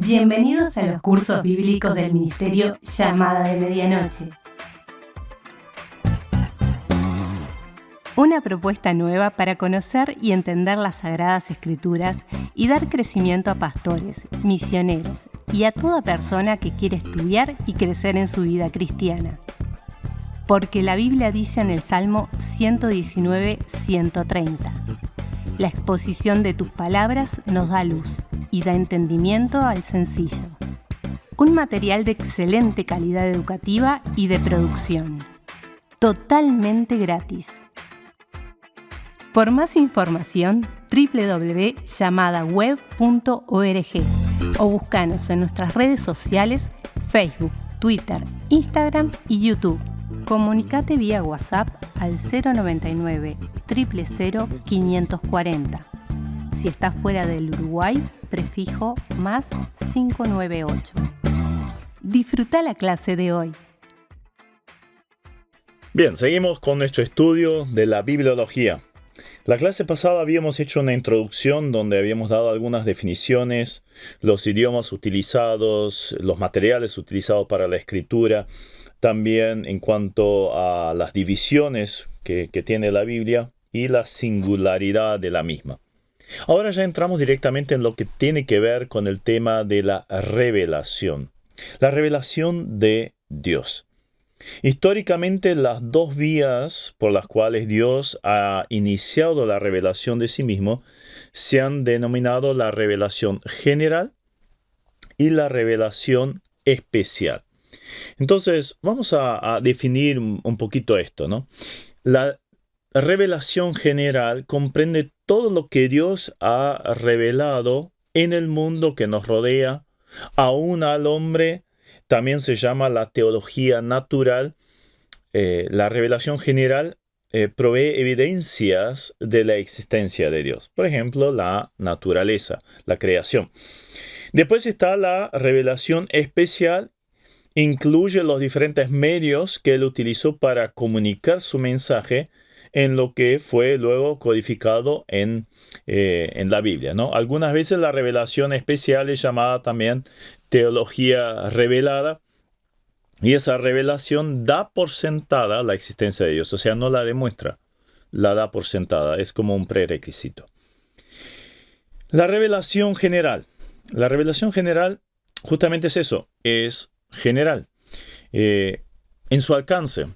Bienvenidos a los cursos bíblicos del Ministerio Llamada de Medianoche. Una propuesta nueva para conocer y entender las Sagradas Escrituras y dar crecimiento a pastores, misioneros y a toda persona que quiere estudiar y crecer en su vida cristiana. Porque la Biblia dice en el Salmo 119:130: la exposición de tus palabras nos da luz y da entendimiento al sencillo. Un material de excelente calidad educativa y de producción. Totalmente gratis. Por más información, www.llamadaweb.org o búscanos en nuestras redes sociales, Facebook, Twitter, Instagram y YouTube. Comunicate vía WhatsApp al 099 000 540. Si estás fuera del Uruguay, prefijo más 598. Disfruta la clase de hoy. Bien, seguimos con nuestro estudio de la bibliología. La clase pasada habíamos hecho una introducción donde habíamos dado algunas definiciones, los idiomas utilizados, los materiales utilizados para la escritura, también en cuanto a las divisiones que tiene la Biblia y la singularidad de la misma. Ahora ya entramos directamente en lo que tiene que ver con el tema de la revelación de Dios. Históricamente, las dos vías por las cuales Dios ha iniciado la revelación de sí mismo se han denominado la revelación general y la revelación especial. Entonces, vamos a definir un poquito esto, ¿no? La revelación general comprende todo lo que Dios ha revelado en el mundo que nos rodea, aún al hombre. También se llama la teología natural. La revelación general provee evidencias de la existencia de Dios. Por ejemplo, la naturaleza, la creación. Después está la revelación especial. Incluye los diferentes medios que él utilizó para comunicar su mensaje en lo que fue luego codificado en la Biblia, ¿no? Algunas veces la revelación especial es llamada también teología revelada, y esa revelación da por sentada la existencia de Dios, o sea, no la demuestra, la da por sentada, es como un prerequisito. La revelación general justamente es eso, es general. En su alcanza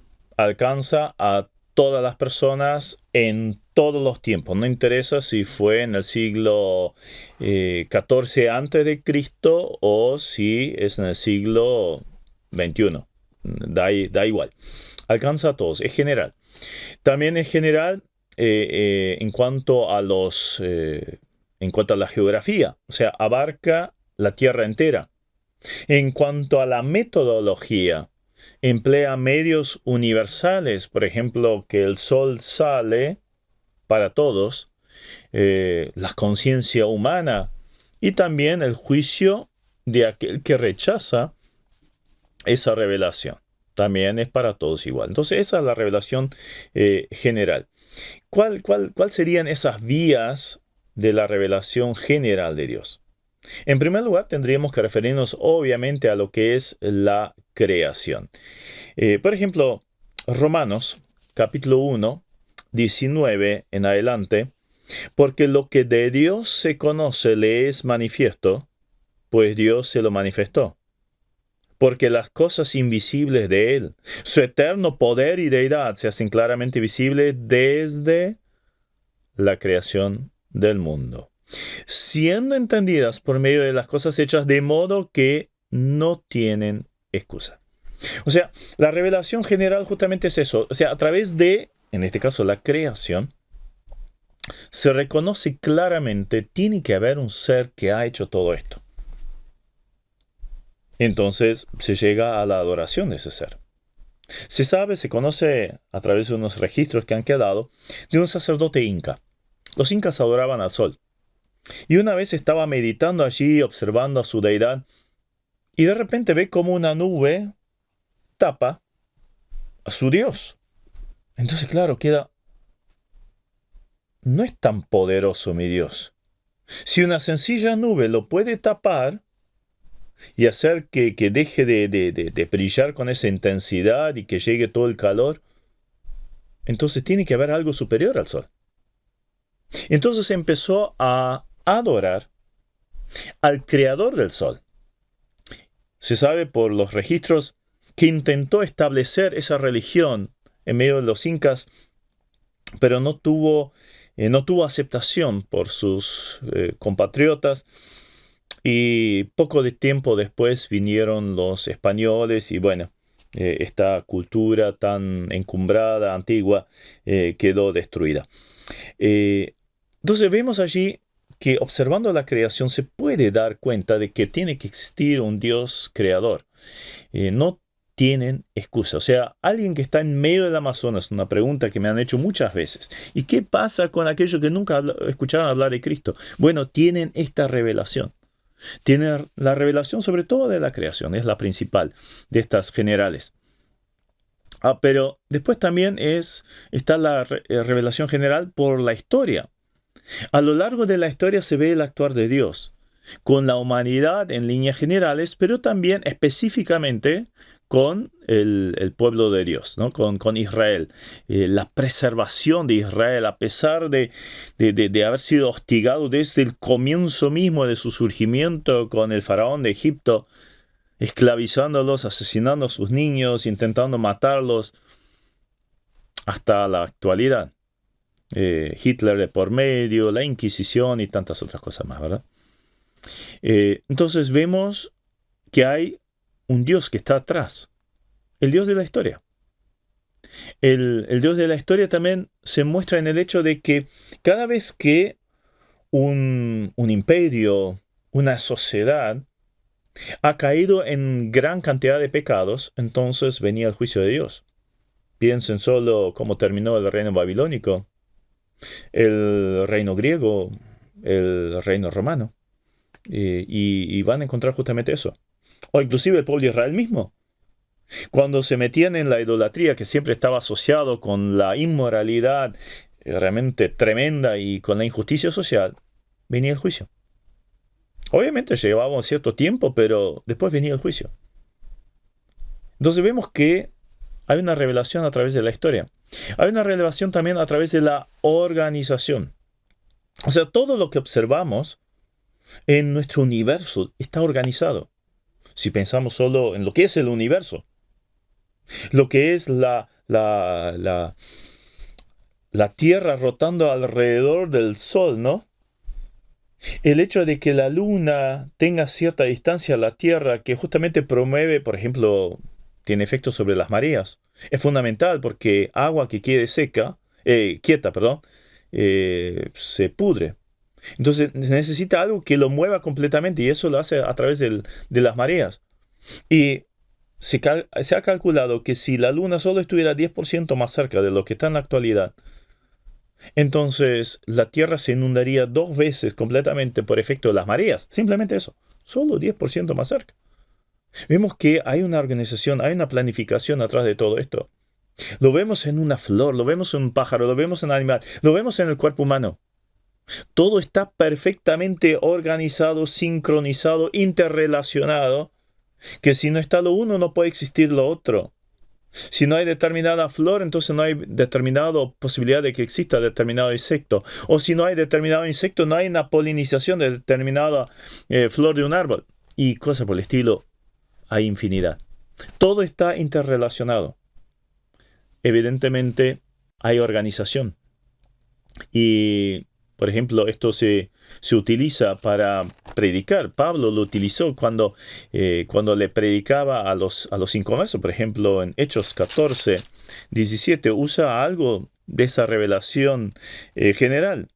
a todas las personas en todos los tiempos. No interesa si fue en el siglo XIV antes de Cristo o si es en el siglo XXI. Da igual. Alcanza a todos. Es general. También es general en cuanto a la geografía. O sea, abarca la tierra entera. En cuanto a la metodología, emplea medios universales, por ejemplo, que el sol sale para todos, la conciencia humana y también el juicio de aquel que rechaza esa revelación. También es para todos igual. Entonces esa es la revelación general. ¿Cuál serían esas vías de la revelación general de Dios? En primer lugar, tendríamos que referirnos obviamente a lo que es la creación. Por ejemplo, Romanos, capítulo 1, 19 en adelante, porque lo que de Dios se conoce le es manifiesto, pues Dios se lo manifestó. Porque las cosas invisibles de Él, su eterno poder y deidad, se hacen claramente visibles desde la creación del mundo, siendo entendidas por medio de las cosas hechas, de modo que no tienen excusa. O sea, la revelación general justamente es eso. O sea, a través de, en este caso, la creación, se reconoce claramente, tiene que haber un ser que ha hecho todo esto. Entonces, se llega a la adoración de ese ser. Se conoce a través de unos registros que han quedado de un sacerdote inca. Los incas adoraban al sol. Y una vez estaba meditando allí, observando a su deidad, y de repente ve como una nube tapa a su Dios. Entonces, claro, no es tan poderoso mi Dios. Si una sencilla nube lo puede tapar, y hacer que deje de brillar con esa intensidad y que llegue todo el calor, entonces tiene que haber algo superior al sol. Entonces empezó a adorar al creador del sol. Se sabe por los registros que intentó establecer esa religión en medio de los incas, pero no tuvo aceptación por sus compatriotas, y poco de tiempo después vinieron los españoles y bueno, esta cultura tan encumbrada, antigua, quedó destruida. Entonces vemos allí que observando la creación se puede dar cuenta de que tiene que existir un Dios creador. No tienen excusa. O sea, alguien que está en medio del Amazonas, una pregunta que me han hecho muchas veces. ¿Y qué pasa con aquellos que nunca escucharon hablar de Cristo? Bueno, tienen esta revelación. Tienen la revelación sobre todo de la creación, es la principal de estas generales. Pero después también está la revelación general por la historia. A lo largo de la historia se ve el actuar de Dios con la humanidad en líneas generales, pero también específicamente con el pueblo de Dios, ¿no? Con Israel. La preservación de Israel, a pesar de haber sido hostigado desde el comienzo mismo de su surgimiento con el faraón de Egipto, esclavizándolos, asesinando a sus niños, intentando matarlos, hasta la actualidad. Hitler de por medio, la Inquisición y tantas otras cosas más, ¿verdad? Entonces vemos que hay un Dios que está atrás, el Dios de la historia. El Dios de la historia también se muestra en el hecho de que cada vez que un imperio, una sociedad, ha caído en gran cantidad de pecados, entonces venía el juicio de Dios. Piensen solo cómo terminó el reino babilónico, el reino griego, el reino romano, y van a encontrar justamente eso. O inclusive el pueblo de Israel mismo. Cuando se metían en la idolatría, que siempre estaba asociado con la inmoralidad realmente tremenda y con la injusticia social, venía el juicio. Obviamente llevaba un cierto tiempo, pero después venía el juicio. Entonces vemos que hay una revelación a través de la historia. Hay una revelación también a través de la organización. O sea, todo lo que observamos en nuestro universo está organizado. Si pensamos solo en lo que es el universo, lo que es la Tierra rotando alrededor del Sol, ¿no? El hecho de que la Luna tenga cierta distancia a la Tierra, que justamente promueve, por ejemplo, tiene efectos sobre las mareas, es fundamental porque agua que quede quieta, se pudre. Entonces necesita algo que lo mueva completamente y eso lo hace a través de las mareas. Y se ha calculado que si la Luna solo estuviera 10% más cerca de lo que está en la actualidad, entonces la Tierra se inundaría 2 veces completamente por efecto de las mareas. Simplemente eso, solo 10% más cerca. Vemos que hay una organización, hay una planificación atrás de todo esto. Lo vemos en una flor, lo vemos en un pájaro, lo vemos en un animal, lo vemos en el cuerpo humano. Todo está perfectamente organizado, sincronizado, interrelacionado, que si no está lo uno no puede existir lo otro. Si no hay determinada flor, entonces no hay determinada posibilidad de que exista determinado insecto. O si no hay determinado insecto, no hay una polinización de determinada flor de un árbol. Y cosas por el estilo, hay infinidad. Todo está interrelacionado. Evidentemente hay organización. Y por ejemplo, esto se utiliza para predicar. Pablo lo utilizó cuando le predicaba a los inconversos. Por ejemplo, en Hechos 14, 17, usa algo de esa revelación general.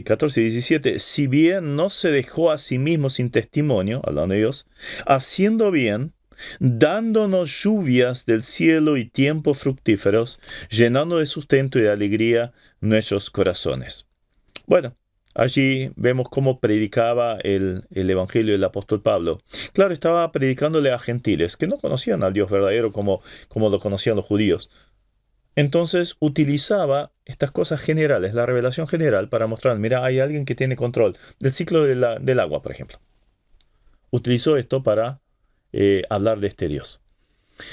14, 17. Si bien no se dejó a sí mismo sin testimonio, hablando de Dios, haciendo bien, dándonos lluvias del cielo y tiempos fructíferos, llenando de sustento y de alegría nuestros corazones. Bueno, allí vemos cómo predicaba el Evangelio del apóstol Pablo. Claro, estaba predicándole a gentiles que no conocían al Dios verdadero como lo conocían los judíos. Entonces utilizaba estas cosas generales, la revelación general, para mostrar, mira, hay alguien que tiene control del ciclo del agua, por ejemplo. utilizó esto para hablar de este Dios.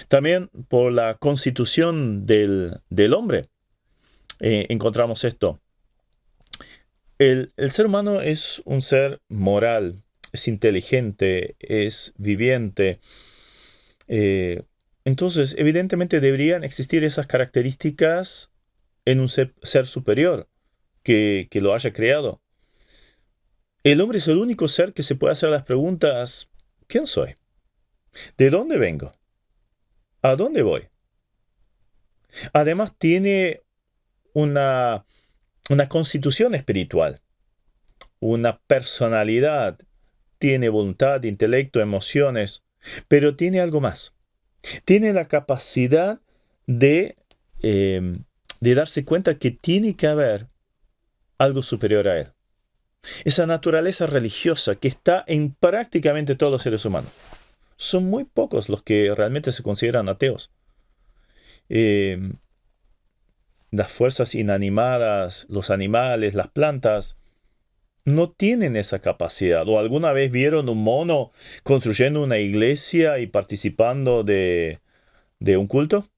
También por la constitución del hombre encontramos esto. El ser humano es un ser moral, es inteligente, es viviente. Entonces, evidentemente deberían existir esas características en un ser superior que lo haya creado. El hombre es el único ser que se puede hacer las preguntas: ¿quién soy? ¿De dónde vengo? ¿A dónde voy? Además, tiene una constitución espiritual, una personalidad, tiene voluntad, intelecto, emociones, pero tiene algo más. Tiene la capacidad de darse cuenta que tiene que haber algo superior a él. Esa naturaleza religiosa que está en prácticamente todos los seres humanos. Son muy pocos los que realmente se consideran ateos. Las fuerzas inanimadas, los animales, las plantas, no tienen esa capacidad. ¿O alguna vez vieron un mono construyendo una iglesia y participando de un culto?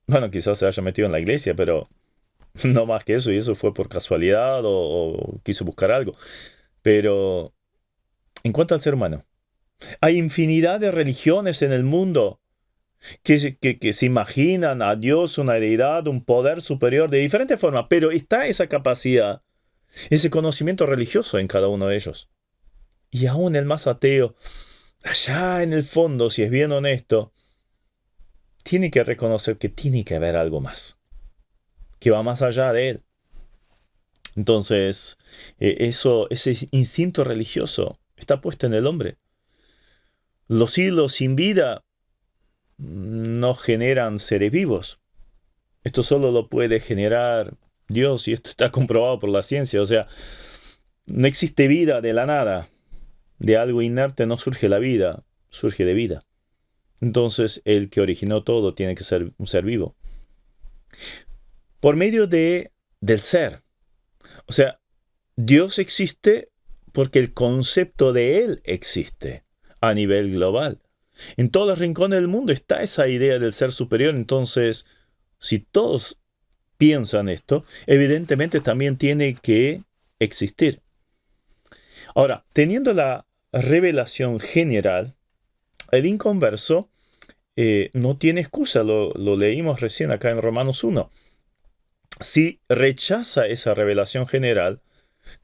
Bueno, quizás se haya metido en la iglesia, pero no más que eso, y eso fue por casualidad o quiso buscar algo. Pero en cuanto al ser humano, hay infinidad de religiones en el mundo que se imaginan a Dios, una deidad, un poder superior de diferentes formas, pero está esa capacidad, ese conocimiento religioso en cada uno de ellos. Y aún el más ateo, allá en el fondo, si es bien honesto, tiene que reconocer que tiene que haber algo más, que va más allá de él. Entonces, ese instinto religioso está puesto en el hombre. Los hilos sin vida no generan seres vivos. Esto solo lo puede generar Dios, y esto está comprobado por la ciencia. O sea, no existe vida de la nada. De algo inerte no surge la vida, surge de vida. Entonces, el que originó todo tiene que ser un ser vivo. Por medio del ser. O sea, Dios existe porque el concepto de Él existe a nivel global. En todos los rincones del mundo está esa idea del ser superior. Entonces, si todos piensan esto, evidentemente también tiene que existir. Ahora, teniendo la revelación general, el inconverso no tiene excusa. Lo leímos recién acá en Romanos 1. Si rechaza esa revelación general,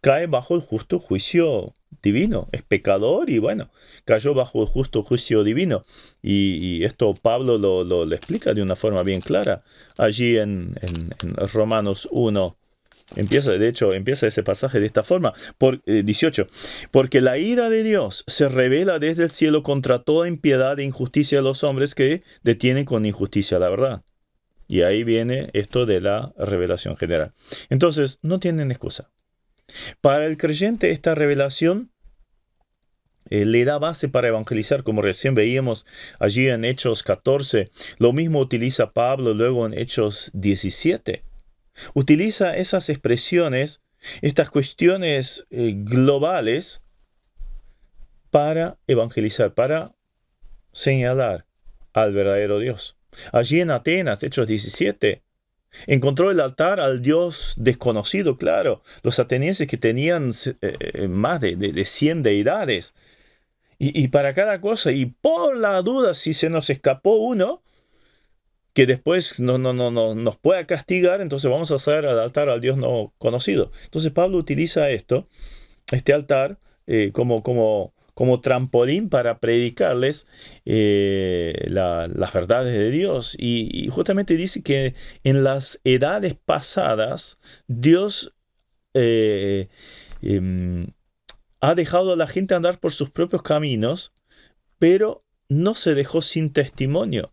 cae bajo el justo juicio divino. Es pecador y bueno, cayó bajo el justo juicio divino. Y esto Pablo lo explica de una forma bien clara. Allí en Romanos 1, empieza ese pasaje de esta forma, 18. Porque la ira de Dios se revela desde el cielo contra toda impiedad e injusticia de los hombres que detienen con injusticia la verdad. Y ahí viene esto de la revelación general. Entonces, no tienen excusa. Para el creyente, esta revelación le da base para evangelizar, como recién veíamos allí en Hechos 14. Lo mismo utiliza Pablo luego en Hechos 17. Utiliza esas expresiones, estas cuestiones globales para evangelizar, para señalar al verdadero Dios. Allí en Atenas, Hechos 17, encontró el altar al Dios desconocido, claro. Los atenienses que tenían más de 100 deidades. Y para cada cosa, y por la duda, si se nos escapó uno, que después nos pueda castigar, entonces vamos a hacer al altar al Dios no conocido. Entonces Pablo utiliza este altar, como trampolín para predicarles las verdades de Dios. Y justamente dice que en las edades pasadas Dios ha dejado a la gente andar por sus propios caminos, pero no se dejó sin testimonio.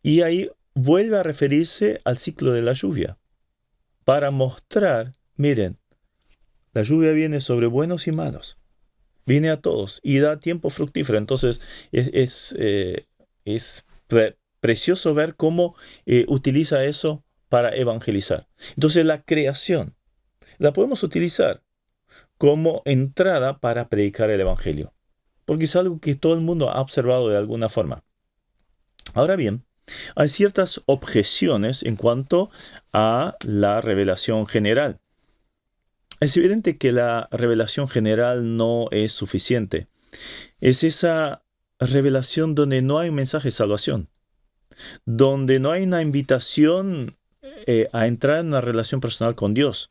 Y ahí vuelve a referirse al ciclo de la lluvia, para mostrar, miren, la lluvia viene sobre buenos y malos. Viene a todos y da tiempo fructífero. Entonces es precioso ver cómo utiliza eso para evangelizar. Entonces la creación la podemos utilizar como entrada para predicar el evangelio, porque es algo que todo el mundo ha observado de alguna forma. Ahora bien, hay ciertas objeciones en cuanto a la revelación general. Es evidente que la revelación general no es suficiente. Es esa revelación donde no hay un mensaje de salvación, donde no hay una invitación a entrar en una relación personal con Dios.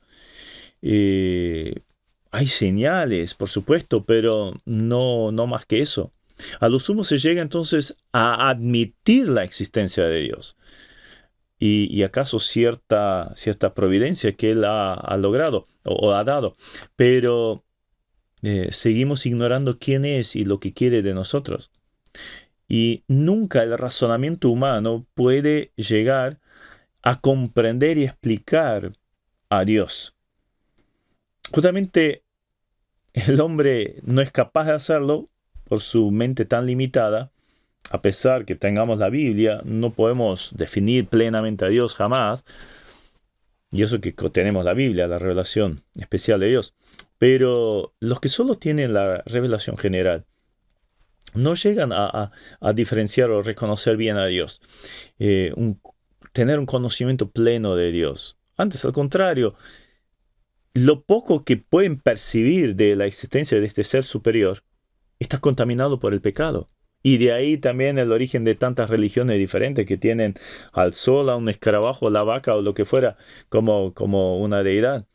Hay señales, por supuesto, pero no más que eso. A lo sumo se llega entonces a admitir la existencia de Dios y acaso cierta providencia que Él ha logrado o ha dado, pero seguimos ignorando quién es y lo que quiere de nosotros. Y nunca el razonamiento humano puede llegar a comprender y explicar a Dios. Justamente el hombre no es capaz de hacerlo por su mente tan limitada. A pesar que tengamos la Biblia, no podemos definir plenamente a Dios jamás. Y eso que tenemos la Biblia, la revelación especial de Dios. Pero los que solo tienen la revelación general no llegan a diferenciar o reconocer bien a Dios. Tener un conocimiento pleno de Dios. Antes, al contrario, lo poco que pueden percibir de la existencia de este ser superior está contaminado por el pecado. Y de ahí también el origen de tantas religiones diferentes que tienen al sol, a un escarabajo, la vaca o lo que fuera como una deidad.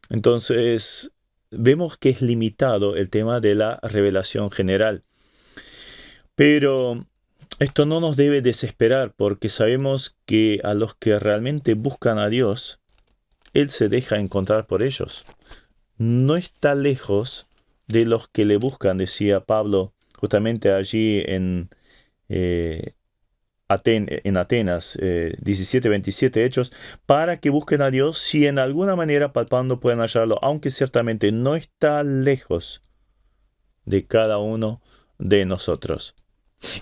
Entonces, vemos que es limitado el tema de la revelación general. Pero esto no nos debe desesperar porque sabemos que a los que realmente buscan a Dios, Él se deja encontrar por ellos. No está lejos de los que le buscan, decía Pablo, justamente allí en Atenas, 17-27 Hechos, para que busquen a Dios si en alguna manera palpando pueden hallarlo, aunque ciertamente no está lejos de cada uno de nosotros.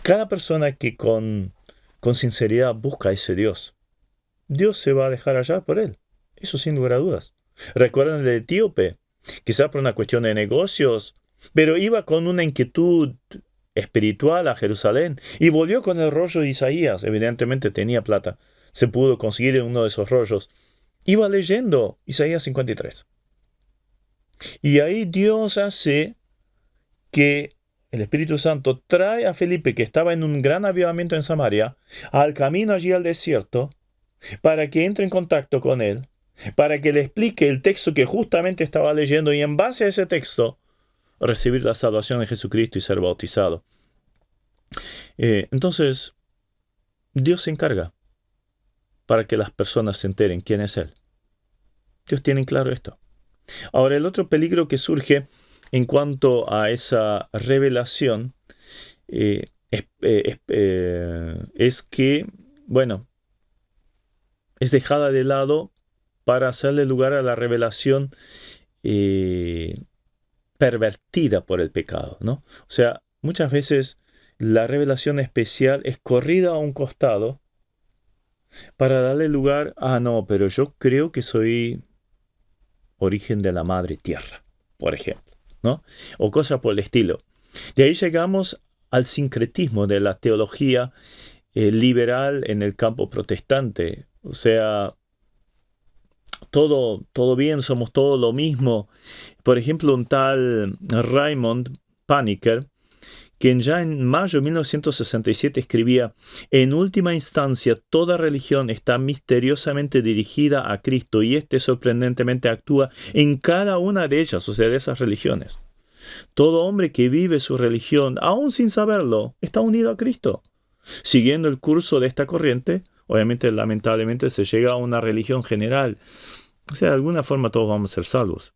Cada persona que con sinceridad busca a ese Dios, Dios se va a dejar hallar por él. Eso sin lugar a dudas. Recuerdan el etíope, quizá por una cuestión de negocios, pero iba con una inquietud espiritual a Jerusalén y volvió con el rollo de Isaías. Evidentemente tenía plata. Se pudo conseguir uno de esos rollos. Iba leyendo Isaías 53. Y ahí Dios hace que el Espíritu Santo trae a Felipe, que estaba en un gran avivamiento en Samaria, al camino allí al desierto, para que entre en contacto con él, para que le explique el texto que justamente estaba leyendo y en base a ese texto recibir la salvación de Jesucristo y ser bautizado. Entonces, Dios se encarga para que las personas se enteren quién es Él. Dios tiene claro esto. Ahora, el otro peligro que surge en cuanto a esa revelación es que, es dejada de lado para hacerle lugar a la revelación pervertida por el pecado, ¿no? O sea, muchas veces la revelación especial es corrida a un costado para darle lugar a, no, pero yo creo que soy origen de la madre tierra, por ejemplo, ¿no? O cosas por el estilo. De ahí llegamos al sincretismo de la teología liberal en el campo protestante. O sea, todo bien, somos todo lo mismo. Por ejemplo, un tal Raymond Paniker, quien ya en mayo de 1967 escribía: en última instancia, toda religión está misteriosamente dirigida a Cristo y éste sorprendentemente actúa en cada una de ellas, o sea, de esas religiones. Todo hombre que vive su religión, aún sin saberlo, está unido a Cristo. Siguiendo el curso de esta corriente, obviamente, lamentablemente, se llega a una religión general. O sea, de alguna forma todos vamos a ser salvos.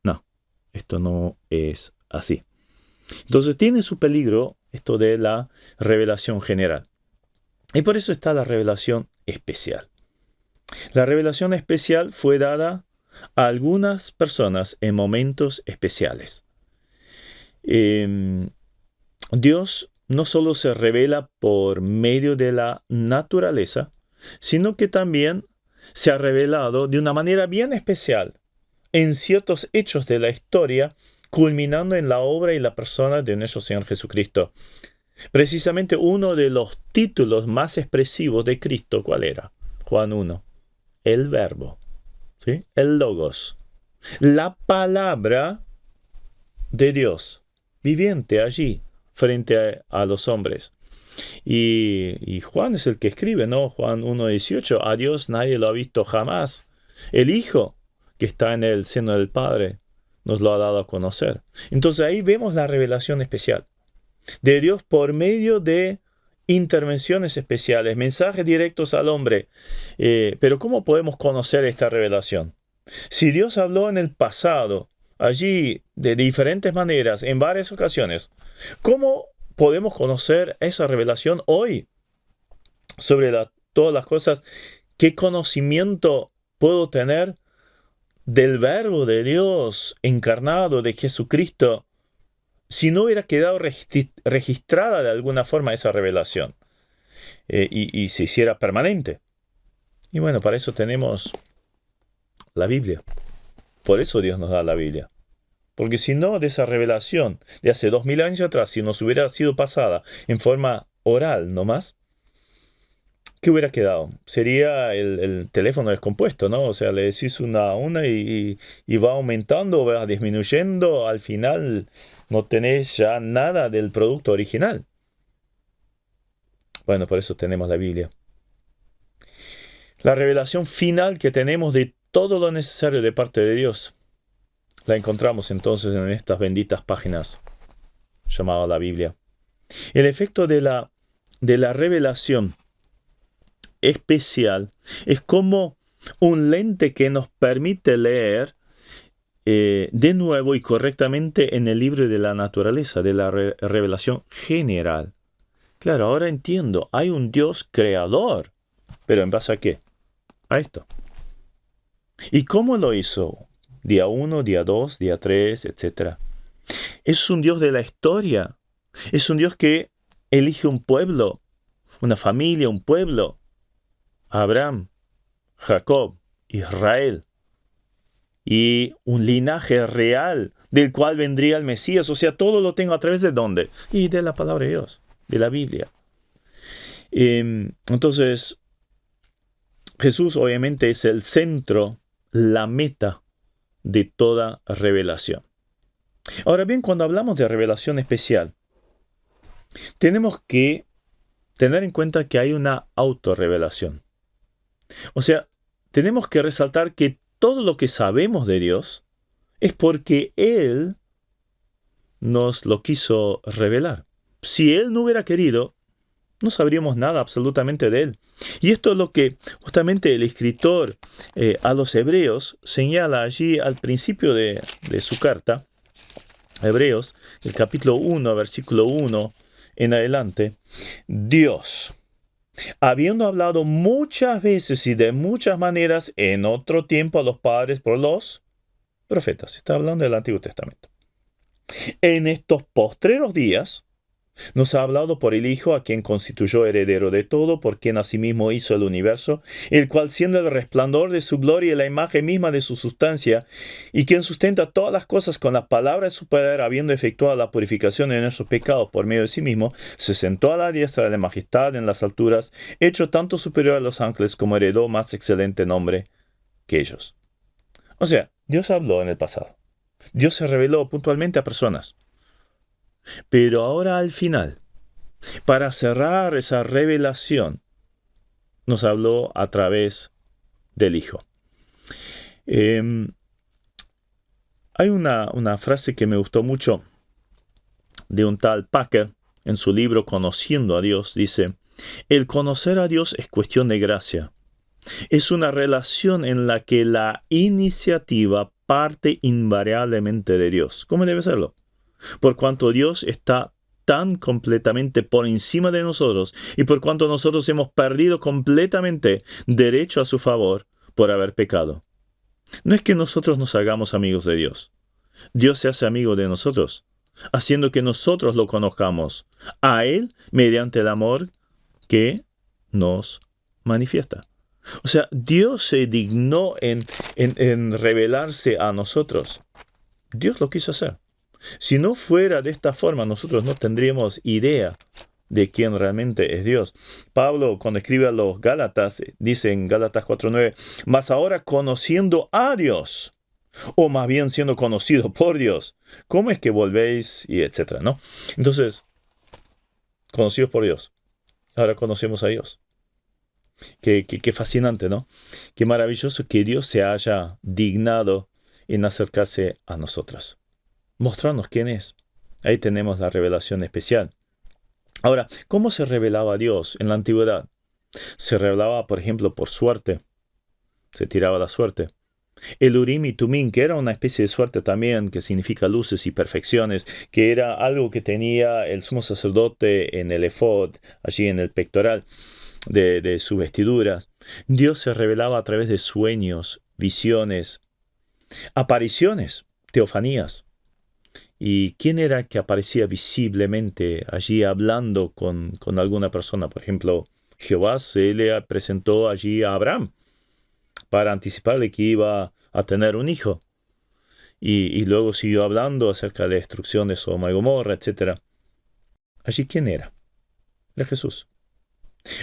No, esto no es así. Entonces tiene su peligro esto de la revelación general. Y por eso está la revelación especial. La revelación especial fue dada a algunas personas en momentos especiales. Dios no solo se revela por medio de la naturaleza, sino que también se ha revelado de una manera bien especial en ciertos hechos de la historia culminando en la obra y la persona de nuestro Señor Jesucristo. Precisamente uno de los títulos más expresivos de Cristo, ¿cuál era? Juan 1. El Verbo, ¿sí? El Logos, la palabra de Dios, viviente allí, frente a los hombres. Y Juan es el que escribe, ¿no? Juan 1:18, a Dios nadie lo ha visto jamás. El Hijo, que está en el seno del Padre, nos lo ha dado a conocer. Entonces ahí vemos la revelación especial de Dios por medio de intervenciones especiales, mensajes directos al hombre. Pero ¿cómo podemos conocer esta revelación? Si Dios habló en el pasado, allí de diferentes maneras, en varias ocasiones, ¿cómo podemos conocer esa revelación hoy sobre todas las cosas? ¿Qué conocimiento puedo tener del Verbo de Dios encarnado, de Jesucristo, si no hubiera quedado registrada de alguna forma esa revelación y se hiciera permanente? Y bueno, para eso tenemos la Biblia. Por eso Dios nos da la Biblia. Porque si no, de esa revelación de hace 2000 años atrás, si nos hubiera sido pasada en forma oral nomás, ¿qué hubiera quedado? Sería el teléfono descompuesto, ¿no? O sea, le decís una y va aumentando, va disminuyendo, al final no tenés ya nada del producto original. Bueno, por eso tenemos la Biblia. La revelación final que tenemos de todo lo necesario de parte de Dios, la encontramos entonces en estas benditas páginas llamadas la Biblia. El efecto de la revelación especial es como un lente que nos permite leer de nuevo y correctamente en el libro de la naturaleza, de la revelación general. Claro, ahora entiendo, hay un Dios creador, pero ¿en base a qué? A esto. ¿Y cómo lo hizo? Día 1, día 2, día 3, etc. Es un Dios de la historia. Es un Dios que elige un pueblo, una familia, un pueblo. Abraham, Jacob, Israel. Y un linaje real del cual vendría el Mesías. O sea, todo lo tengo a través de ¿dónde? Y de la palabra de Dios, de la Biblia. Entonces, Jesús obviamente es el centro, la meta de toda revelación. Ahora bien, cuando hablamos de revelación especial, tenemos que tener en cuenta que hay una autorrevelación. O sea, tenemos que resaltar que todo lo que sabemos de Dios es porque Él nos lo quiso revelar. Si Él no hubiera querido, no sabríamos nada absolutamente de Él. Y esto es lo que justamente el escritor a los Hebreos señala allí al principio de su carta. Hebreos, el capítulo 1, versículo 1 en adelante. Dios, habiendo hablado muchas veces y de muchas maneras en otro tiempo a los padres por los profetas. Está hablando del Antiguo Testamento. En estos postreros días nos ha hablado por el Hijo, a quien constituyó heredero de todo, por quien asimismo hizo el universo, el cual siendo el resplandor de su gloria y la imagen misma de su sustancia, y quien sustenta todas las cosas con la palabra de su poder, habiendo efectuado la purificación de nuestros pecados por medio de sí mismo, se sentó a la diestra de la majestad en las alturas, hecho tanto superior a los ángeles como heredó más excelente nombre que ellos. O sea, Dios habló en el pasado. Dios se reveló puntualmente a personas. Pero ahora al final, para cerrar esa revelación, nos habló a través del Hijo. Hay una frase que me gustó mucho de un tal Packer en su libro Conociendo a Dios. Dice, el conocer a Dios es cuestión de gracia. Es una relación en la que la iniciativa parte invariablemente de Dios. ¿Cómo debe serlo? Por cuanto Dios está tan completamente por encima de nosotros y por cuanto nosotros hemos perdido completamente derecho a su favor por haber pecado. No es que nosotros nos hagamos amigos de Dios. Dios se hace amigo de nosotros, haciendo que nosotros lo conozcamos a Él mediante el amor que nos manifiesta. O sea, Dios se dignó en revelarse a nosotros. Dios lo quiso hacer. Si no fuera de esta forma, nosotros no tendríamos idea de quién realmente es Dios. Pablo, cuando escribe a los Gálatas, dice en Gálatas 4:9, mas ahora conociendo a Dios, o más bien siendo conocido por Dios, ¿cómo es que volvéis? Y etcétera, ¿no? Entonces, conocidos por Dios, ahora conocemos a Dios. Qué fascinante, ¿no? Qué maravilloso que Dios se haya dignado en acercarse a nosotros, mostrarnos quién es. Ahí tenemos la revelación especial. Ahora, ¿cómo se revelaba a Dios en la antigüedad? Se revelaba, por ejemplo, por suerte. Se tiraba la suerte. El Urim y Tumim, que era una especie de suerte también, que significa luces y perfecciones, que era algo que tenía el sumo sacerdote en el efod, allí en el pectoral de sus vestiduras. Dios se revelaba a través de sueños, visiones, apariciones, teofanías. ¿Y quién era el que aparecía visiblemente allí hablando con alguna persona? Por ejemplo, Jehová se le presentó allí a Abraham para anticiparle que iba a tener un hijo. Y luego siguió hablando acerca de la destrucción de Sodoma y Gomorra, etc. ¿Allí quién era? Era Jesús.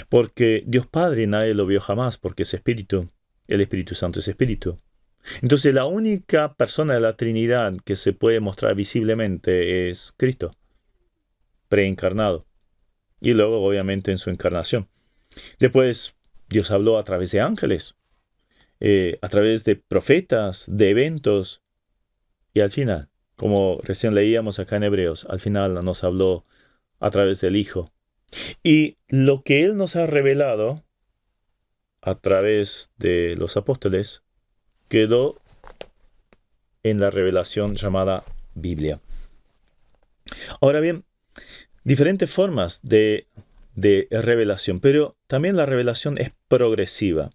Porque Dios Padre nadie lo vio jamás, porque es Espíritu. El Espíritu Santo es Espíritu. Entonces la única persona de la Trinidad que se puede mostrar visiblemente es Cristo, preencarnado. Y luego obviamente en su encarnación. Después Dios habló a través de ángeles, a través de profetas, de eventos. Y al final, como recién leíamos acá en Hebreos, al final nos habló a través del Hijo. Y lo que Él nos ha revelado a través de los apóstoles quedó en la revelación llamada Biblia. Ahora bien, diferentes formas de revelación, pero también la revelación es progresiva.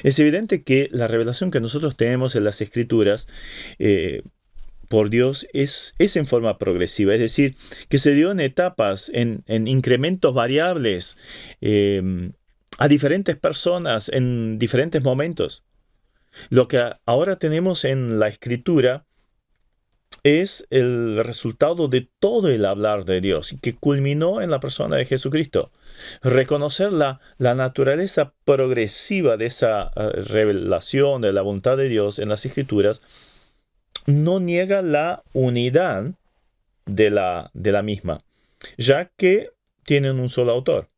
Es evidente que la revelación que nosotros tenemos en las Escrituras por Dios es en forma progresiva, es decir, que se dio en etapas, en incrementos variables, a diferentes personas en diferentes momentos. Lo que ahora tenemos en la Escritura es el resultado de todo el hablar de Dios y que culminó en la persona de Jesucristo. Reconocer la naturaleza progresiva de esa revelación de la voluntad de Dios en las Escrituras no niega la unidad de la misma, ya que tienen un solo autor,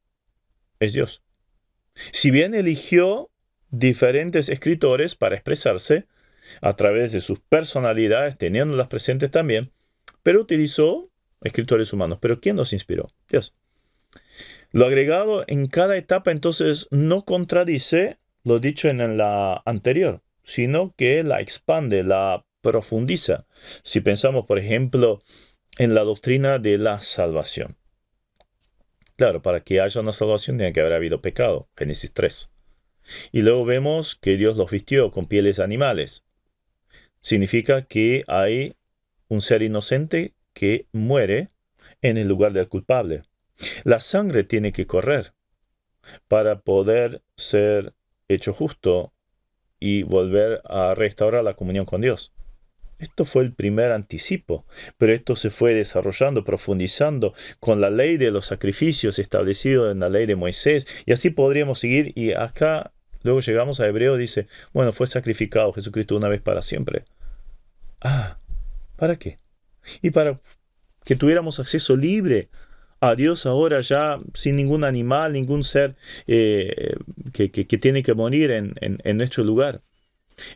es Dios. Si bien eligió diferentes escritores para expresarse a través de sus personalidades, teniéndolas presentes también, pero utilizó escritores humanos. ¿Pero quién los inspiró? Dios. Lo agregado en cada etapa entonces no contradice lo dicho en la anterior, sino que la expande, la profundiza. Si pensamos, por ejemplo, en la doctrina de la salvación. Claro, para que haya una salvación tiene que haber habido pecado, Génesis 3. Y luego vemos que Dios los vistió con pieles animales. Significa que hay un ser inocente que muere en el lugar del culpable. La sangre tiene que correr para poder ser hecho justo y volver a restaurar la comunión con Dios. Esto fue el primer anticipo, pero esto se fue desarrollando, profundizando con la ley de los sacrificios establecido en la ley de Moisés, y así podríamos seguir. Y acá luego llegamos a Hebreo, dice, bueno, fue sacrificado Jesucristo una vez para siempre. ¿Para qué? Y para que tuviéramos acceso libre a Dios ahora ya sin ningún animal, ningún ser que tiene que morir en nuestro lugar.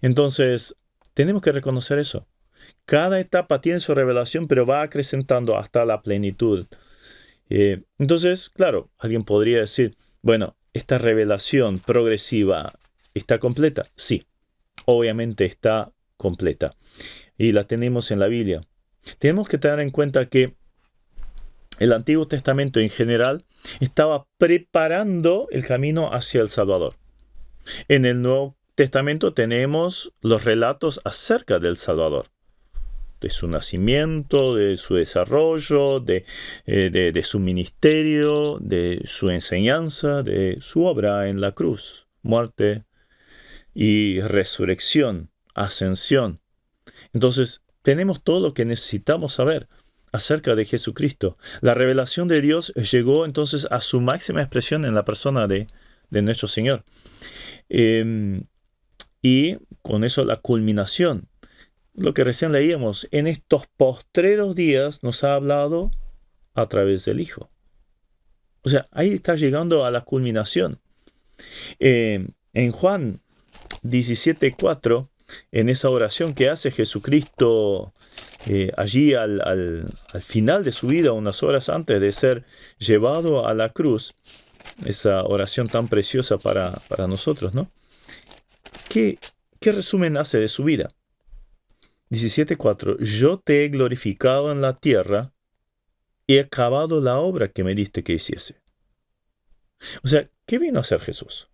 Entonces, tenemos que reconocer eso. Cada etapa tiene su revelación, pero va acrecentando hasta la plenitud. Entonces, claro, alguien podría decir, bueno, ¿esta revelación progresiva está completa? Sí, obviamente está completa. Y la tenemos en la Biblia. Tenemos que tener en cuenta que el Antiguo Testamento en general estaba preparando el camino hacia el Salvador. En el Nuevo Testamento tenemos los relatos acerca del Salvador, de su nacimiento, de su desarrollo, de su ministerio, de su enseñanza, de su obra en la cruz, muerte y resurrección, ascensión. Entonces, tenemos todo lo que necesitamos saber acerca de Jesucristo. La revelación de Dios llegó entonces a su máxima expresión en la persona de nuestro Señor. Y con eso la culminación. Lo que recién leíamos, en estos postreros días nos ha hablado a través del Hijo. O sea, ahí está llegando a la culminación. En Juan 17:4, en esa oración que hace Jesucristo allí al final de su vida, unas horas antes de ser llevado a la cruz, esa oración tan preciosa para nosotros, ¿no? ¿Qué resumen hace de su vida? 17:4, yo te he glorificado en la tierra y he acabado la obra que me diste que hiciese. O sea, ¿qué vino a hacer Jesús?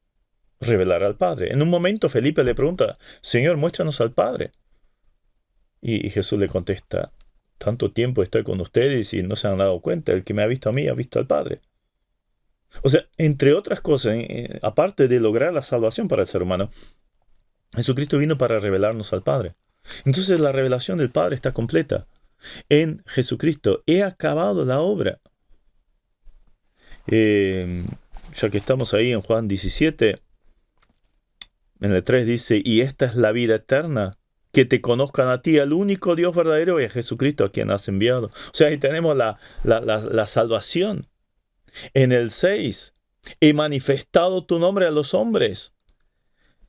Revelar al Padre. En un momento Felipe le pregunta, Señor, muéstranos al Padre. Y Jesús le contesta, tanto tiempo estoy con ustedes y no se han dado cuenta, el que me ha visto a mí ha visto al Padre. O sea, entre otras cosas, aparte de lograr la salvación para el ser humano, Jesucristo vino para revelarnos al Padre. Entonces la revelación del Padre está completa. En Jesucristo he acabado la obra. Ya que estamos ahí en Juan 17, en el 3 dice, y esta es la vida eterna, que te conozcan a ti, el único Dios verdadero, y a Jesucristo a quien has enviado. O sea, ahí tenemos la salvación. En el 6, he manifestado tu nombre a los hombres,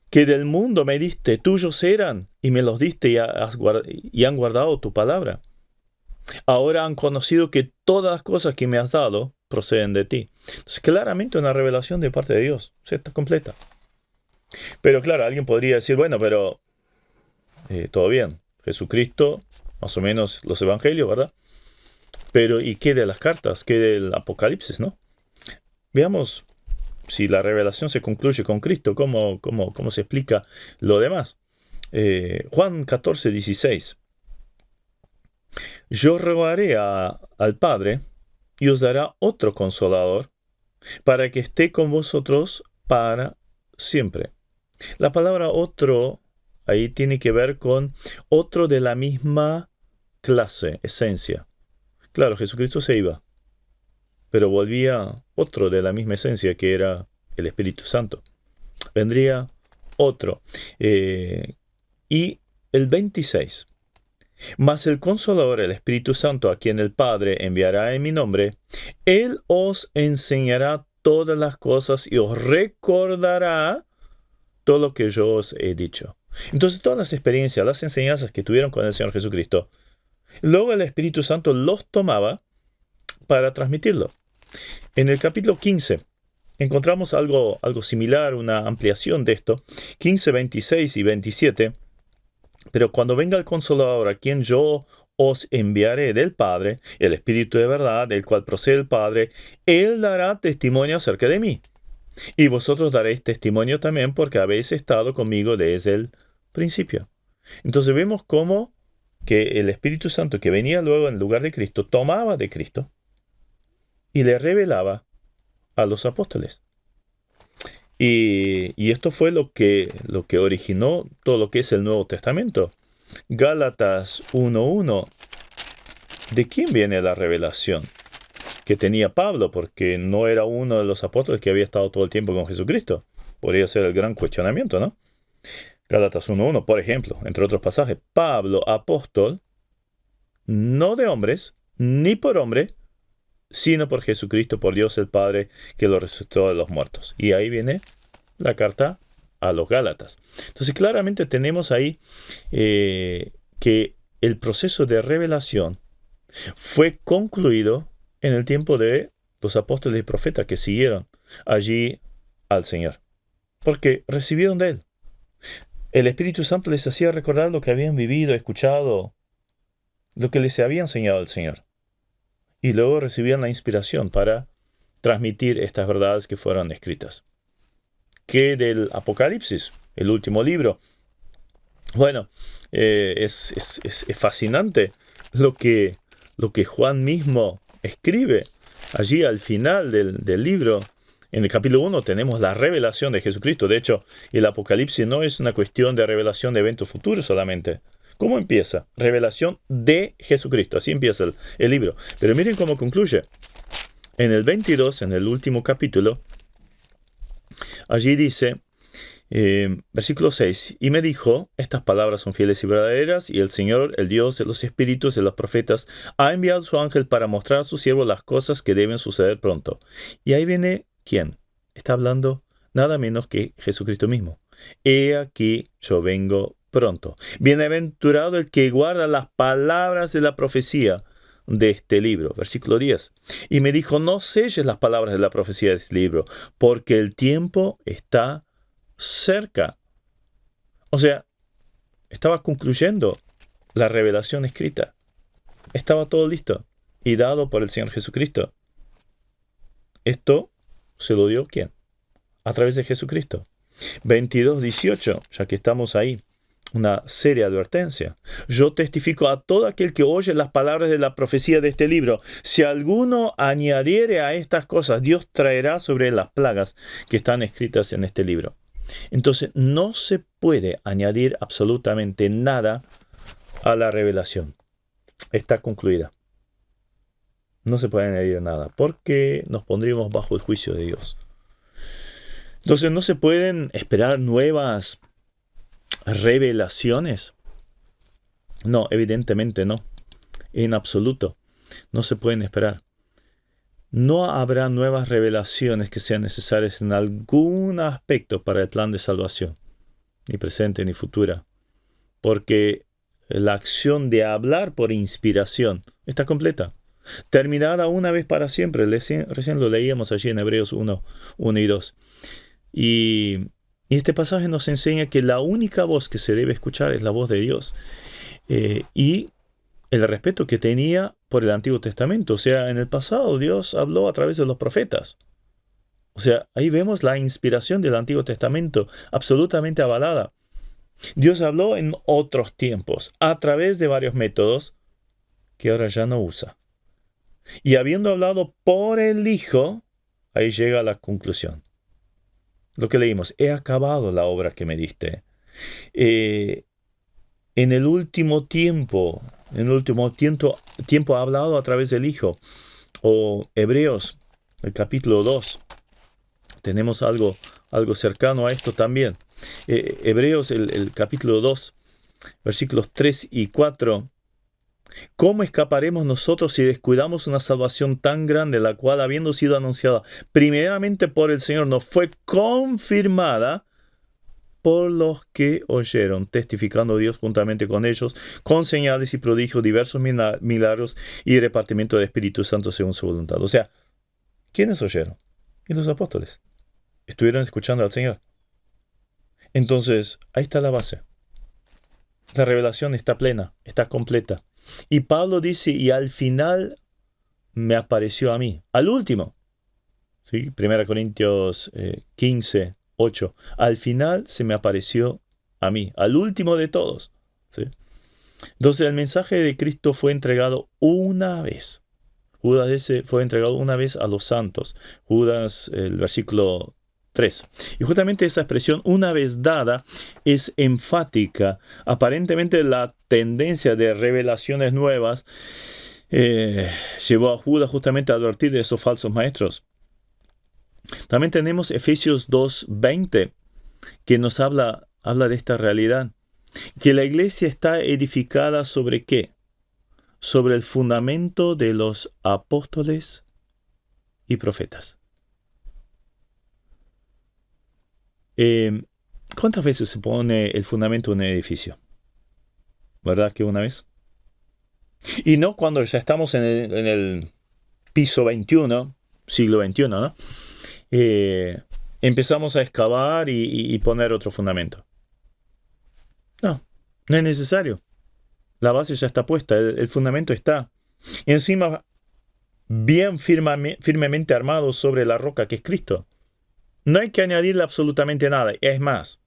que del mundo me diste, tuyos eran, y me los diste y han guardado tu palabra. Ahora han conocido que todas las cosas que me has dado proceden de ti. Entonces, claramente una revelación de parte de Dios. O sea, está completa. Pero claro, alguien podría decir, bueno, pero todo bien. Jesucristo, más o menos los evangelios, ¿verdad? Pero ¿y qué de las cartas? ¿Qué del Apocalipsis, no? Veamos si la revelación se concluye con Cristo, ¿cómo se explica lo demás? Juan 14:16. Yo rogaré al Padre y os dará otro consolador para que esté con vosotros para siempre. La palabra otro ahí tiene que ver con otro de la misma clase, esencia. Claro, Jesucristo se iba, pero volvía otro de la misma esencia que era el Espíritu Santo. Vendría otro. Y el 26. Mas el Consolador, el Espíritu Santo, a quien el Padre enviará en mi nombre, Él os enseñará todas las cosas y os recordará todo lo que yo os he dicho. Entonces todas las experiencias, las enseñanzas que tuvieron con el Señor Jesucristo, luego el Espíritu Santo los tomaba para transmitirlo. En el capítulo 15 encontramos algo similar, una ampliación de esto, 15, 26 y 27. Pero cuando venga el Consolador, a quien yo os enviaré del Padre, el Espíritu de verdad, del cual procede el Padre, Él dará testimonio acerca de mí. Y vosotros daréis testimonio también porque habéis estado conmigo desde el principio. Entonces vemos cómo que el Espíritu Santo que venía luego en lugar de Cristo, tomaba de Cristo y le revelaba a los apóstoles. Y esto fue lo que originó todo lo que es el Nuevo Testamento. Gálatas 1:1. ¿De quién viene la revelación que tenía Pablo? Porque no era uno de los apóstoles que había estado todo el tiempo con Jesucristo. Podría ser el gran cuestionamiento, ¿no? Gálatas 1:1, por ejemplo, entre otros pasajes. Pablo, apóstol, no de hombres, ni por hombre, sino por Jesucristo, por Dios el Padre, que lo resucitó de los muertos. Y ahí viene la carta a los Gálatas. Entonces, claramente tenemos ahí que el proceso de revelación fue concluido en el tiempo de los apóstoles y profetas que siguieron allí al Señor, porque recibieron de Él. El Espíritu Santo les hacía recordar lo que habían vivido, escuchado, lo que les había enseñado el Señor. Y luego recibían la inspiración para transmitir estas verdades que fueron escritas. ¿Qué del Apocalipsis? El último libro. Bueno, es fascinante lo que Juan mismo escribe. Allí al final del libro, en el capítulo 1, tenemos la revelación de Jesucristo. De hecho, el Apocalipsis no es una cuestión de revelación de eventos futuros solamente, ¿Cómo empieza? Revelación de Jesucristo. Así empieza el libro. Pero miren cómo concluye. En el 22, en el último capítulo, allí dice, versículo 6, y me dijo, estas palabras son fieles y verdaderas, y el Señor, el Dios de los espíritus de los profetas, ha enviado a su ángel para mostrar a su siervo las cosas que deben suceder pronto. Y ahí viene, ¿quién? Está hablando nada menos que Jesucristo mismo. He aquí, yo vengo pronto. Bienaventurado el que guarda las palabras de la profecía de este libro. Versículo 10. Y me dijo, no selles las palabras de la profecía de este libro, porque el tiempo está cerca. O sea, estaba concluyendo la revelación escrita. Estaba todo listo y dado por el Señor Jesucristo. Esto se lo dio ¿quién? A través de Jesucristo. 22:18, ya que estamos ahí, una seria advertencia. Yo testifico a todo aquel que oye las palabras de la profecía de este libro. Si alguno añadiere a estas cosas, Dios traerá sobre él las plagas que están escritas en este libro. Entonces, no se puede añadir absolutamente nada a la revelación. Está concluida. No se puede añadir nada, porque nos pondríamos bajo el juicio de Dios. Entonces, no se pueden esperar nuevas revelaciones. No, evidentemente no. En absoluto. No se pueden esperar. No habrá nuevas revelaciones que sean necesarias en algún aspecto para el plan de salvación, ni presente ni futura, porque la acción de hablar por inspiración está completa, terminada una vez para siempre. Recién lo leíamos allí en Hebreos 1 y 2. Y este pasaje nos enseña que la única voz que se debe escuchar es la voz de Dios. Y el respeto que tenía por el Antiguo Testamento. O sea, en el pasado Dios habló a través de los profetas. O sea, ahí vemos la inspiración del Antiguo Testamento absolutamente avalada. Dios habló en otros tiempos, a través de varios métodos que ahora ya no usa. Y habiendo hablado por el Hijo, ahí llega la conclusión. Lo que leímos, he acabado la obra que me diste. En el último tiempo ha hablado a través del Hijo. O Hebreos, el capítulo 2. Tenemos algo cercano a esto también. Hebreos, el capítulo 2, versículos 3 y 4. ¿Cómo escaparemos nosotros si descuidamos una salvación tan grande, la cual, habiendo sido anunciada primeramente por el Señor, nos fue confirmada por los que oyeron, testificando Dios juntamente con ellos, con señales y prodigios, diversos milagros y repartimiento de Espíritu Santo según su voluntad? O sea, ¿quiénes oyeron? Y los apóstoles. Estuvieron escuchando al Señor. Entonces, ahí está la base. La revelación está plena, está completa. Y Pablo dice, y al final me apareció a mí. Al último. ¿Sí? 1 Corintios 15, 8. Al final se me apareció a mí. Al último de todos. ¿Sí? Entonces el mensaje de Cristo fue entregado una vez. Judas ese fue entregado una vez a los santos. Judas, el versículo 3. Y justamente esa expresión, una vez dada, es enfática. Aparentemente la tendencia de revelaciones nuevas llevó a Judas justamente a advertir de esos falsos maestros. También tenemos Efesios 2:20, que nos habla de esta realidad. Que la iglesia está edificada ¿sobre qué? Sobre el fundamento de los apóstoles y profetas. ¿Cuántas veces se pone el fundamento de un edificio? ¿Verdad que una vez? Y no cuando ya estamos en el piso 21, siglo 21, ¿no? Empezamos a excavar y poner otro fundamento. No es necesario. La base ya está puesta, el fundamento está. Y encima, bien firmemente armado sobre la roca que es Cristo. No hay que añadirle absolutamente nada. Es más,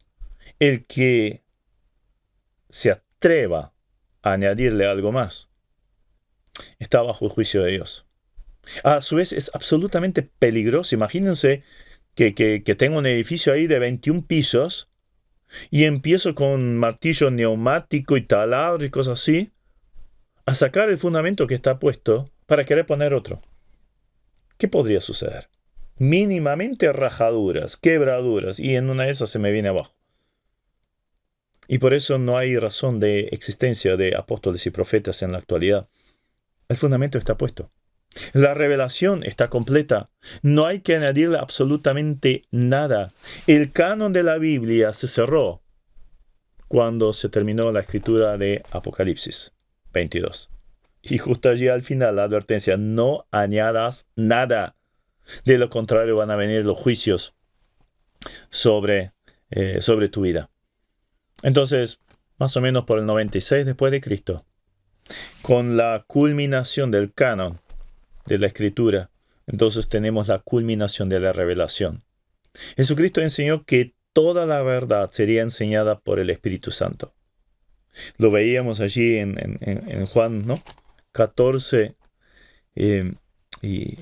el que se atreva a añadirle algo más está bajo el juicio de Dios. A su vez es absolutamente peligroso. Imagínense que tenga un edificio ahí de 21 pisos y empiezo con martillo neumático y taladro y cosas así, a sacar el fundamento que está puesto para querer poner otro. ¿Qué podría suceder? Mínimamente rajaduras, quebraduras, y en una de esas se me viene abajo. Y por eso no hay razón de existencia de apóstoles y profetas en la actualidad. El fundamento está puesto. La revelación está completa. No hay que añadirle absolutamente nada. El canon de la Biblia se cerró cuando se terminó la escritura de Apocalipsis 22. Y justo allí al final la advertencia: no añadas nada. De lo contrario van a venir los juicios sobre tu vida. Entonces, más o menos por el 96 después de Cristo, con la culminación del canon de la Escritura, entonces tenemos la culminación de la revelación. Jesucristo enseñó que toda la verdad sería enseñada por el Espíritu Santo. Lo veíamos allí en Juan, ¿no? 14. Y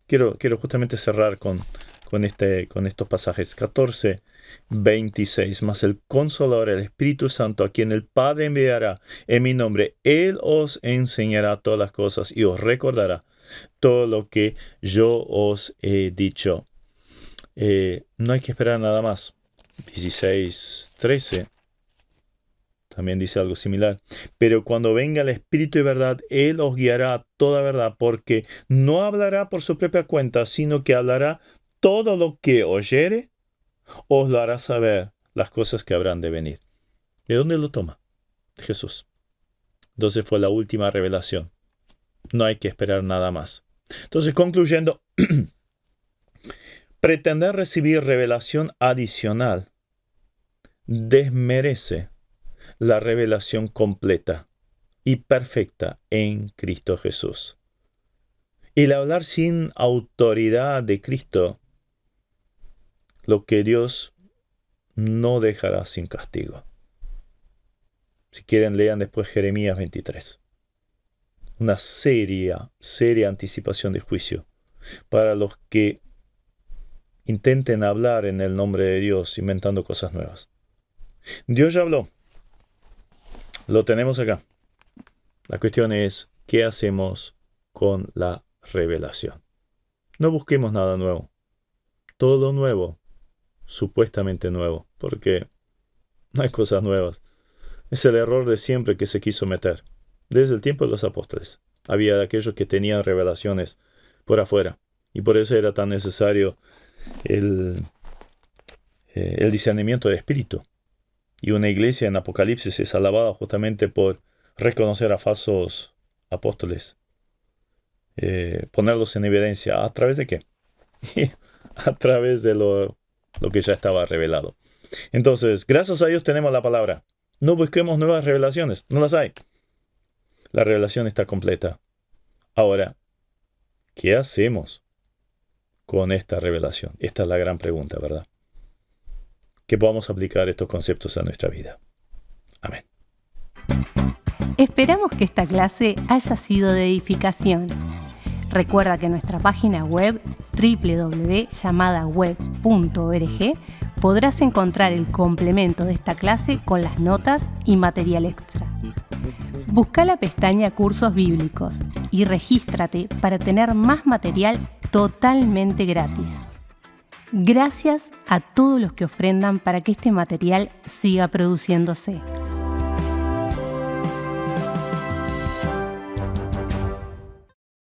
quiero justamente cerrar con estos pasajes. 14, 26. Mas el Consolador, el Espíritu Santo, a quien el Padre enviará en mi nombre, Él os enseñará todas las cosas y os recordará todo lo que yo os he dicho. No hay que esperar nada más. 16, 13. También dice algo similar. Pero cuando venga el Espíritu de verdad, Él os guiará a toda verdad, porque no hablará por su propia cuenta, sino que hablará todo lo que oyere, os lo hará saber las cosas que habrán de venir. ¿De dónde lo toma? De Jesús. Entonces fue la última revelación. No hay que esperar nada más. Entonces, concluyendo, pretender recibir revelación adicional desmerece la revelación completa y perfecta en Cristo Jesús. El hablar sin autoridad de Cristo, lo que Dios no dejará sin castigo. Si quieren, lean después Jeremías 23. Una seria anticipación de juicio para los que intenten hablar en el nombre de Dios inventando cosas nuevas. Dios ya habló. Lo tenemos acá. La cuestión es, ¿qué hacemos con la revelación? No busquemos nada nuevo. Todo nuevo, supuestamente nuevo, porque no hay cosas nuevas. Es el error de siempre que se quiso meter. Desde el tiempo de los apóstoles, había aquellos que tenían revelaciones por afuera, y por eso era tan necesario el discernimiento de espíritu. Y una iglesia en Apocalipsis es alabada justamente por reconocer a falsos apóstoles, ponerlos en evidencia. ¿A través de qué? A través de lo que ya estaba revelado. Entonces, gracias a Dios tenemos la palabra. No busquemos nuevas revelaciones, no las hay. La revelación está completa. Ahora, ¿qué hacemos con esta revelación? Esta es la gran pregunta, ¿verdad? Que podamos aplicar estos conceptos a nuestra vida. Amén. Esperamos que esta clase haya sido de edificación. Recuerda que en nuestra página web www.llamadaweb.org podrás encontrar el complemento de esta clase con las notas y material extra. Busca la pestaña Cursos Bíblicos y regístrate para tener más material totalmente gratis. Gracias a todos los que ofrendan para que este material siga produciéndose.